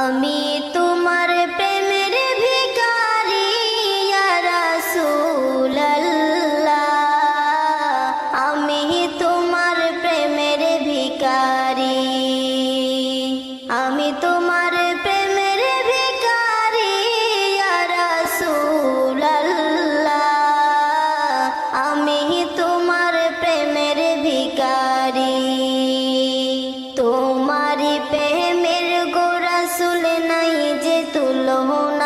আমি তোমার প্রেমের ভিখারি ইয়া রাসূলুল্লাহ, আমি তোমার প্রেমের ভিখারি, আমি তোমার প্রেমের ভিখারি ইয়া রাসূলুল্লাহ, আমি তোমার প্রেমের ভিখারি। তোমারি প্রেমের গো রাসূল নাই যে তুলনা